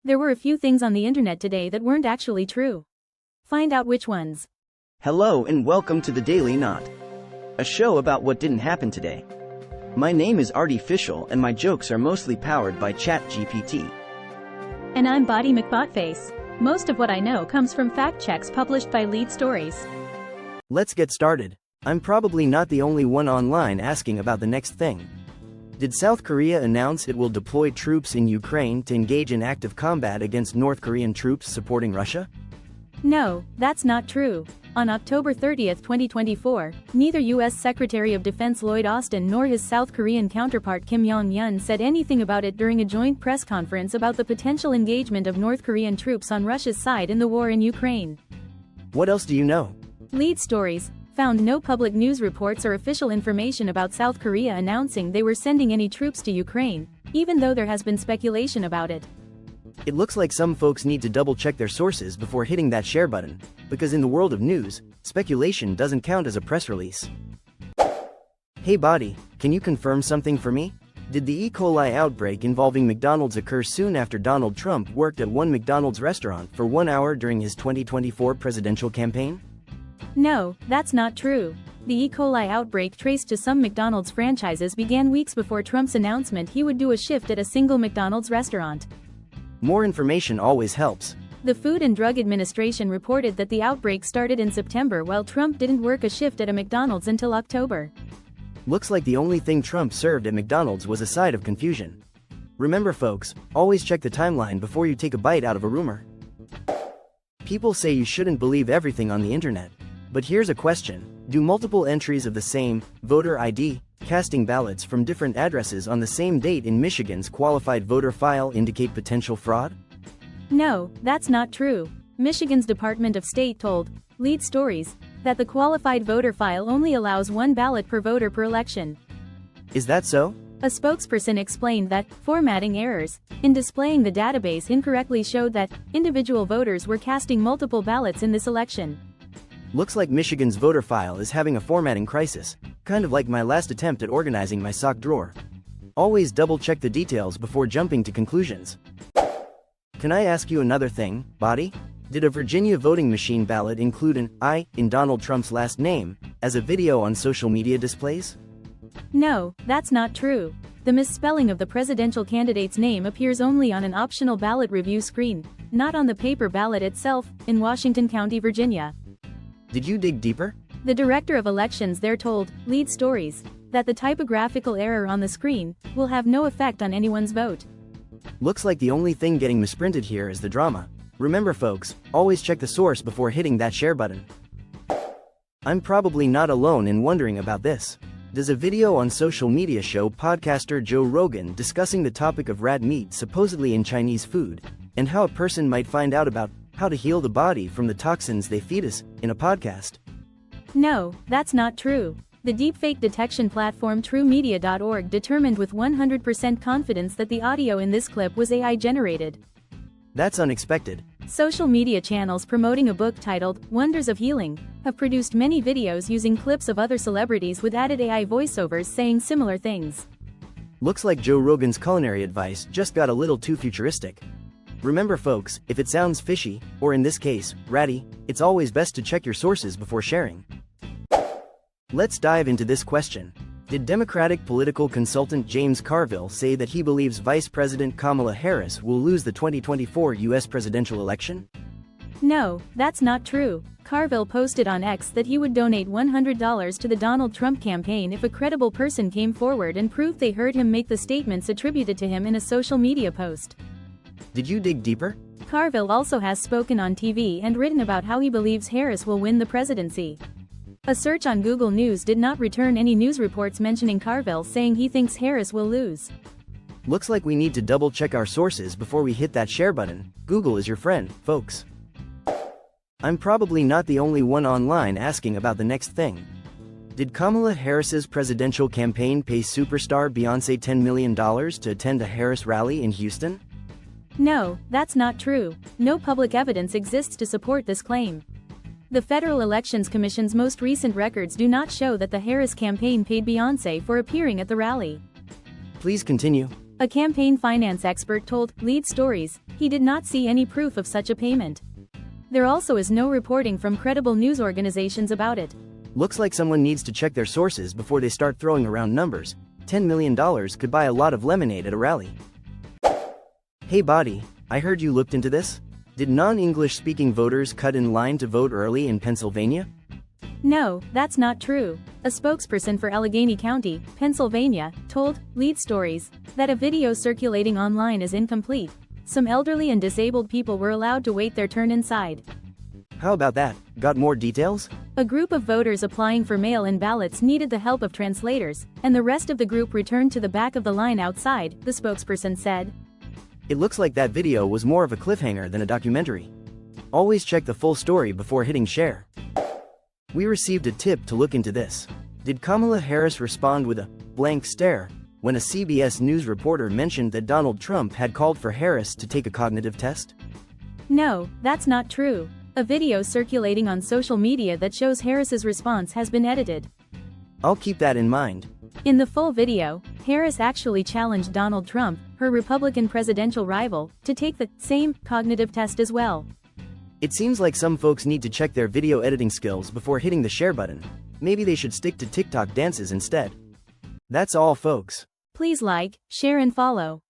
There were a few things on the internet today that weren't actually true. Find out which ones. Hello and welcome to the Daily Knot, a show about what didn't happen today. My name is Artificial and my jokes are mostly powered by ChatGPT. And I'm Body McBotface. Most of what I know comes from fact checks published by Lead Stories. Let's get started. I'm probably not the only one online asking about the next thing. Did South Korea announce it will deploy troops in Ukraine to engage in active combat against North Korean troops supporting Russia? No, that's not true. On October 30, 2024, neither U.S. Secretary of Defense Lloyd Austin nor his South Korean counterpart Kim Jong-un said anything about it during a joint press conference about the potential engagement of North Korean troops on Russia's side in the war in Ukraine. What else do you know? Lead Stories found no public news reports or official information about South Korea announcing they were sending any troops to Ukraine, even though there has been speculation about it. It looks like some folks need to double-check their sources before hitting that share button, because in the world of news, speculation doesn't count as a press release. Hey Body, can you confirm something for me? Did the E.coli outbreak involving McDonald's occur soon after Donald Trump worked at one McDonald's restaurant for 1 hour during his 2024 presidential campaign? No, that's not true. The E.coli outbreak traced to some McDonald's franchises began weeks before Trump's announcement he would do a shift at a single McDonald's restaurant. More information always helps. The Food and Drug Administration reported that the outbreak started in September while Trump didn't work a shift at a McDonald's until October. Looks like the only thing Trump served at McDonald's was a side of confusion. Remember folks, always check the timeline before you take a bite out of a rumor. People say you shouldn't believe everything on the internet. But here's a question. Do multiple entries of the same voter ID, casting ballots from different addresses on the same date in Michigan's qualified voter file indicate potential fraud? No, that's not true. Michigan's Department of State told Lead Stories that the qualified voter file only allows one ballot per voter per election. Is that so? A spokesperson explained that formatting errors in displaying the database incorrectly showed that individual voters were casting multiple ballots in this election. Looks like Michigan's voter file is having a formatting crisis, kind of like my last attempt at organizing my sock drawer. Always double-check the details before jumping to conclusions. Can I ask you another thing, Body? Did a Virginia voting machine ballot include an I in Donald Trump's last name, as a video on social media displays? No, that's not true. The misspelling of the presidential candidate's name appears only on an optional ballot review screen, not on the paper ballot itself, in Washington County, Virginia. Did you dig deeper? The director of elections there told Lead Stories that the typographical error on the screen will have no effect on anyone's vote. Looks like the only thing getting misprinted here is the drama. Remember folks, always check the source before hitting that share button. I'm probably not alone in wondering about this. Does a video on social media show podcaster Joe Rogan discussing the topic of rat meat supposedly in Chinese food, and how a person might find out about how to heal the body from the toxins they feed us, in a podcast? No, that's not true. The deepfake detection platform TrueMedia.org determined with 100% confidence that the audio in this clip was AI generated. That's unexpected. Social media channels promoting a book titled Wonders of Healing have produced many videos using clips of other celebrities with added AI voiceovers saying similar things. Looks like Joe Rogan's culinary advice just got a little too futuristic. Remember folks, if it sounds fishy, or in this case, ratty, it's always best to check your sources before sharing. Let's dive into this question. Did Democratic political consultant James Carville say that he believes Vice President Kamala Harris will lose the 2024 U.S. presidential election? No, that's not true. Carville posted on X that he would donate $100 to the Donald Trump campaign if a credible person came forward and proved they heard him make the statements attributed to him in a social media post. Did you dig deeper? Carville also has spoken on TV and written about how he believes Harris will win the presidency. A search on Google News did not return any news reports mentioning Carville saying he thinks Harris will lose. Looks like we need to double-check our sources before we hit that share button. Google is your friend, folks. I'm probably not the only one online asking about the next thing. Did Kamala Harris's presidential campaign pay superstar BeyoncÄ $10 million to attend a Harris rally in Houston? No, that's not true. No public evidence exists to support this claim. The Federal Elections Commission's most recent records do not show that the Harris campaign paid BeyoncÄ for appearing at the rally. Please continue. A campaign finance expert told Lead Stories he did not see any proof of such a payment. There also is no reporting from credible news organizations about it. Looks like someone needs to check their sources before they start throwing around numbers. $10 million could buy a lot of lemonade at a rally. Hey Body, I heard you looked into this? Did non-English speaking voters cut in line to vote early in Pennsylvania? No, that's not true. A spokesperson for Allegheny County, Pennsylvania, told Lead Stories that a video circulating online is incomplete. Some elderly and disabled people were allowed to wait their turn inside. How about that? Got more details? A group of voters applying for mail-in ballots needed the help of translators, and the rest of the group returned to the back of the line outside, the spokesperson said. It looks like that video was more of a cliffhanger than a documentary. Always check the full story before hitting share. We received a tip to look into this. Did Kamala Harris respond with a blank stare when a CBS News reporter mentioned that Donald Trump had called for Harris to take a cognitive test? No, that's not true. A video circulating on social media that shows Harris's response has been edited. I'll keep that in mind. In the full video, Harris actually challenged Donald Trump, her Republican presidential rival, to take the same cognitive test as well. It seems like some folks need to check their video editing skills before hitting the share button. Maybe they should stick to TikTok dances instead. That's all, folks. Please like, share and follow.